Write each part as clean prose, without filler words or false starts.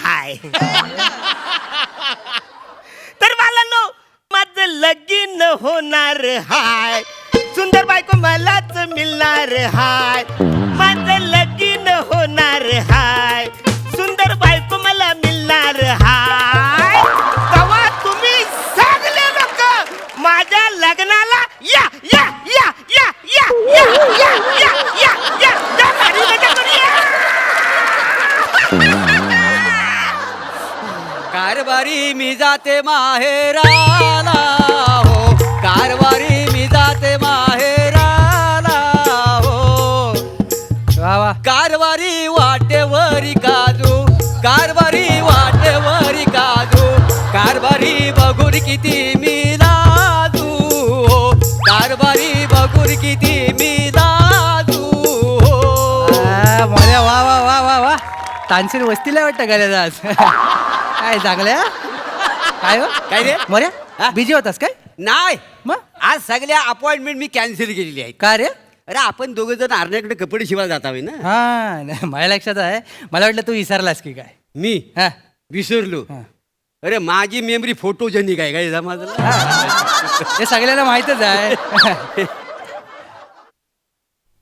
हाय. तर मला माझं लगीन होणार हाय. सुंदर बायको मलाच मिळणार हाय. माझं लगीन होणार हाय. सुंदर बायको मला मिळणार हाय. तेव्हा तुम्ही सगळे लोक माझ्या लग्नाला या या या या या या या या या या या गाडी माझ्याकडे या. कारभारी मी जाते माहेराला हो, कारभारी मी जाते माहेराला हो. वा वा. कारभारी वाटेवरी काजू, कारभारी वाटेवरी काजू, कारभारी बघून किती मी लाजू हो, कारभारी बघून किती मी लाजू हो. मोऱ्या वा वा वा वा वा. तानसेन वस्तीला वाटतं गेल्या आज. काय चांगल्या काय हो काय रे मोऱ्या हा? बिझी होतास काय नाही मग आज सगळ्या अपॉइंटमेंट मी कॅन्सल केलेली आहे. का रे अरे आपण दोघं जण आरण्याकडे कपडे शिवायला जात आहोत ना. हा नाही, माझ्या लक्षात आहे. मला वाटलं तू विसरलास की काय. मी हा विसरलो. हा. अरे माझी मेमरी फोटोजेनिक आहे काय जमाजला. हे सगळ्यांना माहितच आहे.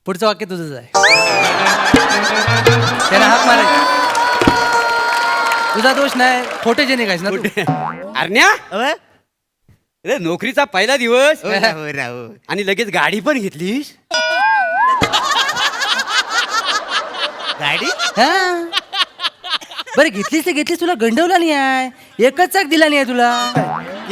पुढचं वाक्य तुझंच आहे. त्याला हाक मारायचा. तुझा दोष नाही. फोटोजेनिक आहेस ना तू. आरण्या अरे नोकरीचा पहिला दिवस राव आणि लगेच गाडी पण घेतलीस. गाडी हा. बरं घेतलीस ते घेतलीस. तुला गंडवला नाही आहे. एकच चाक दिला नाही आहे तुला.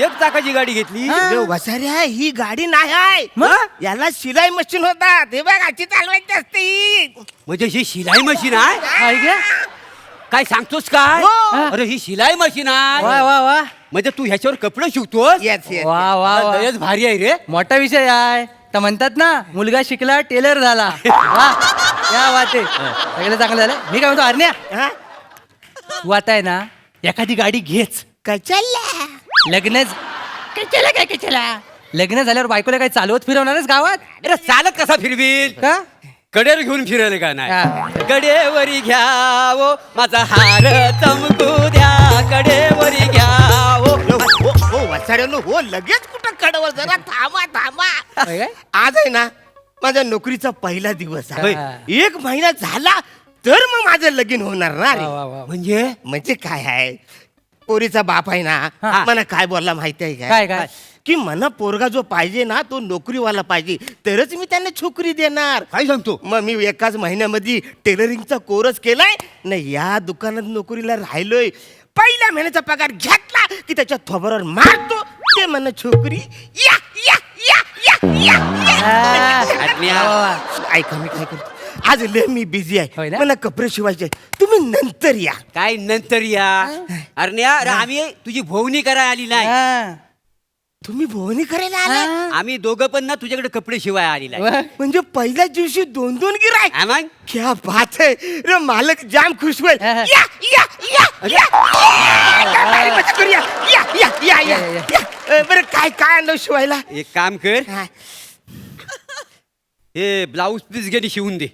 एक चाकाची गाडी घेतली. हा. वसाऱ्या ही गाडी नाही आहे. मग? याला शिलाई मशीन होता. ते बघ अशी चालवायची असते ही. म्हणजे ही शिलाई मशीन आहे. काय गे? काय सांगतोस काय. हो. अरे ही शिलाई मशीन आहे. वा वा वा म्हणजे तू ह्याच्यावर कपडे शिवतोस. Yes, yes. वा वा वा. लयच भारी आहे रे. मोठा विषय आहे. तर म्हणतात ना मुलगा शिकला टेलर झाला. वा या वाटे सगळं चांगलं झालं. मी काय म्हणतो आरण्या हा? तू आता आहे ना एखादी गाडी घेच. कशाला लग्न लग्न झाल्यावर बायकोला काय चालवत फिरवणारच गावात. अरे चालत कसा फिरवील. का कडेवर घेऊन फिरायला का हा. नाही. कडेवरी घ्यावो माझा हार चमकू द्या, कडेवरी घ्यावो. हो वसाड्यानो हो लगेच कुठं कडवं जरा थांबा थांबा. होय काय? आज आहे ना माझ्या नोकरीचा पहिला दिवस आहे. हा. 1 महिना झाला तर मग माझं लगीन होणार ना रे. वा, वा, वा. म्हणजे काय आहे पोरीचा बाप आहे ना हा. मला काय बोलला माहिती आहे काय, काय? की मला पोरगा जो पाहिजे ना तो नोकरीवाला पाहिजे तरच मी त्यांना छोकरी देणार. काय सांगतो. मग मी एकाच महिन्यामध्ये टेलरिंगचा कोर्स केलाय ना या दुकानात नोकरीला राहिलोय. पहिल्या महिन्याचा पगार घेतला की त्याच्या थोबरावर मारतो ते म्हणा छोकरी या या या या या वा, वा, वा. ऐका मी काय करतो आज लय मी बिझी होय आहे. ना? मला कपडे शिवायचे तुम्ही नंतर या. काय नंतर या. अरण्या अरे आम्ही तुझी भोवणी करायला आली नाही. हा. तुम्ही भोवणी करायला आला हा. आम्ही दोघं पण ना तुझ्याकडे कपडे शिवाय आलेला आहे. वा. म्हणजे पहिल्याच दिवशी 2-2 गिराय. हा मग? क्या बात है रे मालक जाम खुश होईल. हा, हा. या या या या गाडी मजा करूया. या या या या या, या. या. बरं काय काय आणलं शिवायला. एक काम कर हा. हे ब्लाऊज पीस गेली शिवून दे.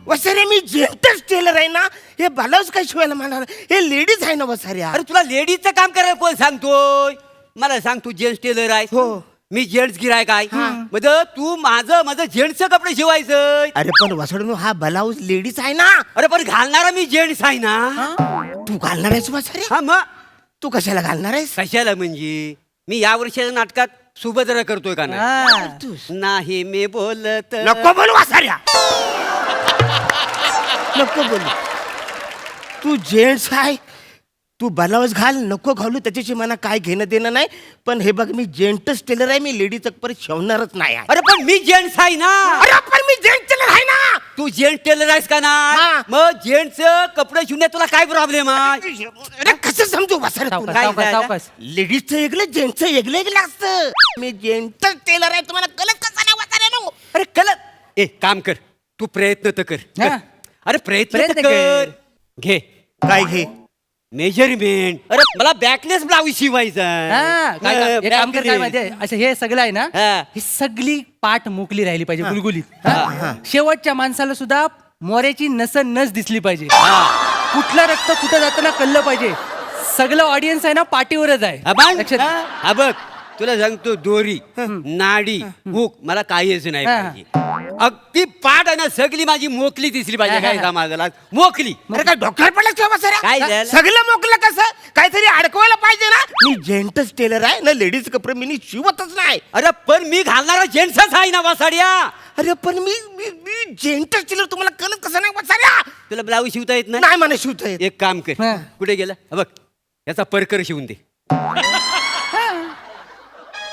वसारे मी जेंटच टेलर आहे ना हे ब्लाऊज काय शिवायला म्हणणार हे लेडीज आहे ना वसाऱ्या. अरे तुला लेडीजचं काम करायला कोण सांगतोय. मला सांग तू जेंट्स टेलर आहे. हो. मी जेंट्स गिरायक आहे. म्हणजे तू माझं जेंट्सचं कपडे शिवायचं. अरे पण वसाडून हा ब्लाऊज लेडीज आहे ना. अरे पण घालणारा मी जेंट्स आहे ना. तू घालणार आहेस वसारे. हा मग तू कशाला घालणार आहेस. कशाला म्हणजे मी या वर्षाच्या नाटकात सुभद्रा करतोय का नाही. हा. नाही मी बोलत. नको बोलू वासाऱ्या नको बोलू. तू जेंट्स आहे तू ब्लाऊज घाल नको घालू त्याच्याशी मला काय घेणं देणं नाही. पण हे बघ मी जेंट्स टेलर आहे मी लेडीज परत शिवणारच नाही आहे. अरे पण मी जेंट्स आहे ना. अरे पण मी जेंट्स टेलर आहे ना. तू जेंट्स टेलर आहेस का ना. हा. मग जेंट्सचं कपडे शिवण्यात तुला काय प्रॉब्लेम आहे. अरे कसं समजू वासाऱ्या सावकाश, तुला. सावकाश, सावकाश. लेडीजचं वेगळं जेंट्सचं वेगळं असतं. मी जेंट्स टेलर आहे तुम्हाला कळत कसं नाही वासाऱ्या नो. अरे कलत. काम कर तू प्रयत्न तर कर. हा. अरे प्रयत्न प्रयत्न तर कर. घे काय घे मेजरमेंट. अरे मला बॅकलेस ब्लाऊज शिवायचा. हा, काय काम- एक काम कर काय माहितीये असं हे सगळं आहे ना हा. ही सगळी पाठ मोकली राहिली पाहिजे गुलगुलीत. हा? शेवटच्या माणसाला सुद्धा मोऱ्याची नस दिसली पाहिजे. कुठलं रक्त कुठं जाताना कळलं पाहिजे. सगळं ऑडियन्स आहे ना पाठीवरच आहे. लक्षात घे. हा बघ तुला सांगतो दोरी नाडी भूक मला काहीच नाही हा. पाहिजे. अगदी पाठ आहे ना सगळी माझी मोकली दिसली पाहिजे. काय समाजाला मोकली. अरे काय डॉक्टर पडला किंवा काय झालं? सगळं मोकलं कसं काहीतरी अडकवायला पाहिजे ना. मी जेंटस टेलर आहे ना, लेडीज कपडे मी शिवतच नाही. अरे पण मी घालणारा जेंट्सच आहे ना वासाड्या. अरे पण मी जेंटस टेलर, तुम्हाला कळत कसं नाही वसाऱ्या. तुला ब्लाऊज शिवता येत नाही मला शिवता येत. एक काम कर हा. कुठे गेला हा बघ याचा परकर शिवून दे.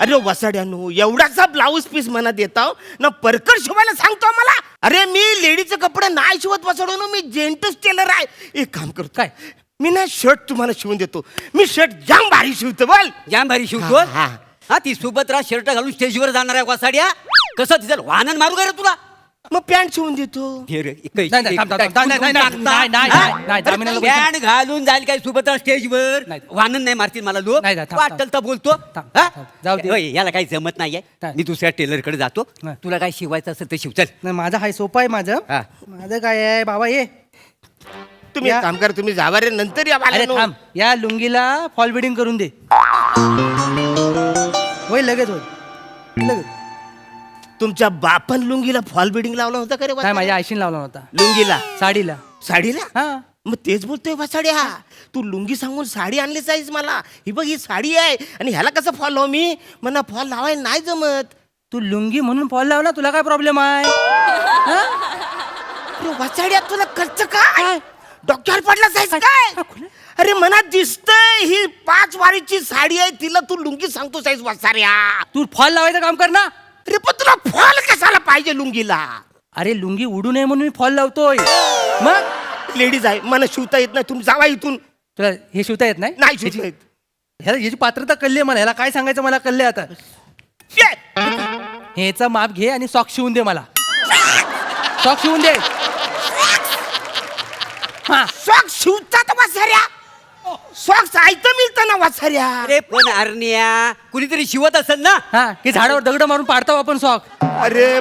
अरे वसाड्यानो, एवढासा ब्लाऊज पीस मना देताव ना, परकर शिवायला सांगतो मला. अरे मी लेडीचे कपडे नाही शिवत वसाड्यानो, मी जेंटस टेलर आहे. एक काम करतो काय? मी ना शर्ट तुम्हाला शिवून देतो. मी शर्ट जाम भारी शिवतो बोल. जाम भारी शिवतो. हा, हा. हा ती सुभद्रा शर्ट घालून स्टेजवर जाणार आहे वासाड्या. कसं तिचं वाहन मारू का रे तुला. मग पॅन्ट शिवून देतो. हे रे, नाही, नाही, थांब, थांब, थांब, नाही, नाही, नाही, नाही, नाही, नाही, जामिनाला पैसे- पॅन्ट घालून जाईल काय सुभद्रा स्टेजवर. नाही. वाहन नाही मारतील मला लोक. नाही, थांब, थांब. वाटेल तर बोलतो. थांब, हा? थांब, जाऊ दे. होय, याला काही जमत नाहीये. काय? मी दुसऱ्या टेलर कडे जातो. नाही. तुला काय शिवायचं असेल ते शिव चल. नाही, माझं हाय सोपं आहे माझं. हा. माझं काय आहे बाबा ये. तुम्ही एक काम करा, तुम्ही जावा रे, नंतर या अरे बाळांनो. थांब, या लुंगीला फॉल बिडिंग करून दे. होय लगेच होईल लगेच. तुमच्या बापन लुंगीला फॉल बिडिंग लावला होता का रे काय वसाड्या? माझ्या आईशीन लावला होता लुंगीला साडीला. साडीला. हा मग तेच बोलतोय वसाड्या, तू लुंगी सांगून साडी आणलीच आहेस मला. ही बघ ही साडी आहे आणि ह्याला कसं फॉल लावू मी. मला फॉल लावायला नाही जमत. तू लुंगी म्हणून फॉल लावला, तुला काय प्रॉब्लेम आहे? हा? अरे वसाड्या, तुला कळतं काय? डॉक्टर पडला जायच काय? अरे मनात दिसतंय ही 5 वारीची साडी आहे, तिला तू लुंगी सांगतो साईज वसाड्या. तू फॉल लावायचं काम कर ना. अरे पण तुला फॉल कशाला पाहिजे लुंगीला? अरे लुंगी उडू नये म्हणून मी फॉल लावतोय. मग लेडीज आहे, मला शिवता येत नाही. तुम्ही जावा इथून. तुला हे शिवता येत नाही? नाही शिवता येत. ह्याला ह्याची पात्रता कळली मला. ह्याला काय सांगायचं मला कळले आता. ये. ह्याचा माप घे आणि सॉक्स शिवून दे मला. सॉक्स शिवून दे. हा सॉक्स शिवतात वसाऱ्या. सॉक्स ऐकतं मिळतं ना वसाऱ्या. अरे पण अरण्या कुणीतरी शिवत असेल ना. हा की झाडावर दगड मारून पाडतो आपण सॉक. अरे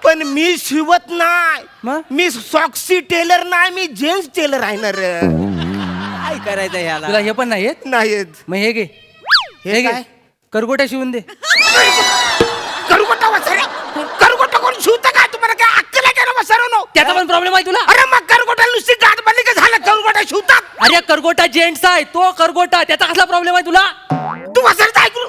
पण मी शिवत नाही. मग? मी सॉक्सी टेलर नाही, मी जेंट्स टेलर आहे ना रे. काय करायचं याला. तुला हे पण नाही येत? नाही येत. मग हे घे. हे हे घे काय? करगोट्या शिवून दे. करगोटा वसाऱ्या. करगोटा कोण शिवतं का? तुम्हाला काय अक्कल आहे का ना वसाऱ्यानो? त्याचा पण प्रॉब्लेम आहे तुला? अरे मग करगोटा नुसती गाठ बनली का झालं? करगोटा शिवतात. अरे करगोटा जेंट्स आहे, तो करगोटा. त्याचा कसला प्रॉब्लेम आहे तुला? तू वसाऱ्याचं ऐकून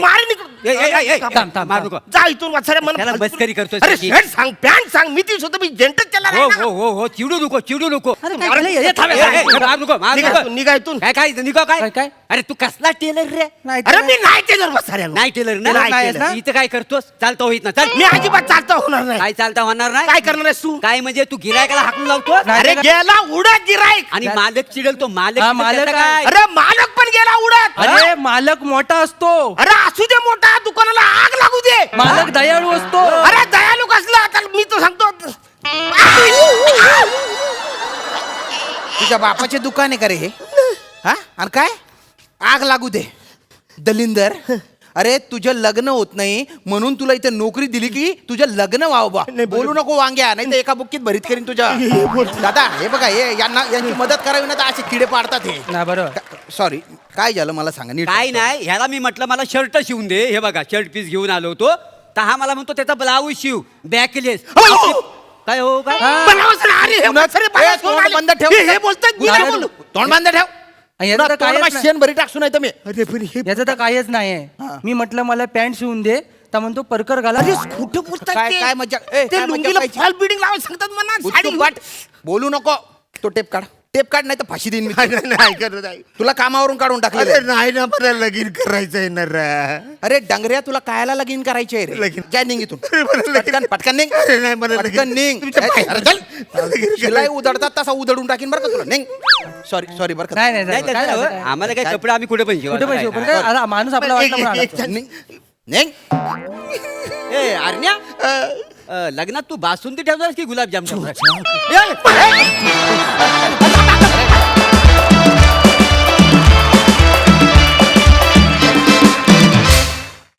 मारी निघ. ए, ए, ए, ए, थांब, थांब, मारू नको. जा इथून वसाऱ्या. त्याला मला मस्करी करतोय अरे सगळी. शर्ट सांग, पॅन्ट सांग. मी ती स्वतः मी जेंटस टेलर हो आहे ना. हो हो हो चिडू नको चिडू नको. अरे काय झालं? हे थांब, ए, ए, ए, मारू नको, मारू निघा नको. इथून, निघा इथून. काय काय निघा काय काय, काय? अरे तू कसला टेलर रे. नाही अरे मी नाही टेलर वसाऱ्यानो. नाही टेलर ना. नाही नाहीस टेलर. ना? इथं काय करतोस चालता होईत ना. चल मी अजिबात चालता होणार नाही. काय चालता होणार नाही. काय करणार आहेस तू? काय म्हणजे तू गिरायकाला हाकून लावतो. नाही. अरे गेला उडत गिराईक. आणि मालक चिडल तो मालक हा, चिडेल मालक त्याचं काय. अरे मालक पण गेला उडत. अरे मालक मोठा असतो, अरे असू दे मोठा, दुकानाला आग लागू दे. मालक दयाळू असतो. अरे दयालू कसला? आता मी तो सांगतो. तुझ्या बापाचे दुकान आहे का रे हे? हा आणि काय आग लागू दे दलिंदर. अरे तुझं लग्न होत नाही म्हणून तुला इथे नोकरी दिली की तुझं लग्न व्हावं बा. नाही, बोलू नको वांग्या, नाही तर एका बुक्कीत भरीत करीन तुझ्या. दादा हे बघा, हे यांची मदत करावी ना तर असे किडे पाडतात हे. ना बरोबर. सॉरी, काय झालं मला सांगा नीट. काय नाही ह्याला मी म्हटलं मला शर्ट शिवून दे. हे बघा शर्ट पीस घेऊन आलो होतो तर हा मला म्हणतो त्याचा ब्लाऊज शिव बॅकलेस. काय हो काय बनावंच ना. अरे हे वसारे ए, बाहेर तोंड आले. बंद ठेव. हे बोलतात, मी नाही बोलू. तोंड बंद ठेव. याचं तर तुला काहीच तोंडात नाही. शेण भरी टाकू नाही तर मी. अरे पण हे याचं तर काहीच नाहीये. मी म्हटलं मला पॅन्ट शिवून दे, तर म्हणतो परकर घाला. अरे खोटं बोलतात काय- ते. काय मजा- ए, ते काय मजा लुंगीला पाहिजे? फॉल बिडिंग लावायला सांगतात मला. साडी उठून पाठ. बोलू नको. तो टेप काढ, टेप काढ, नाही तर फाशी देईन मी. नाही करत आहे. तुला कामावरून काढून अरे टाकलं. नाही ना, मला लगीन करायचंय ना रे. अरे डंगऱ्या, तुला कायला लगीन करायचे रे? लगीन. काय निघ इथून. अरे मला लगीन- पटकन पटकन निघ. अरे नाही, मला पटकन लगीन- निघ. तुमच्या अरे पायाला- चल. लगीन शिलाई करायचं. उधडतात तसा उधडून टाकीन बरं का तुला. निघ. सॉरी बरं का. नाही नाही नाही काय त्याचं झालं, हो, काय? आम्हाला काय कपडे आम्ही कुठे पण शिवा. कुठे पैसे पण काय अरे माणूस आपला वाटला म्हणून आला तो. निघ. निघ. ए अरण्या लग्नात तू बासुंदी ठेवणार की गुलाबजाम ठेवणार. ए, ए,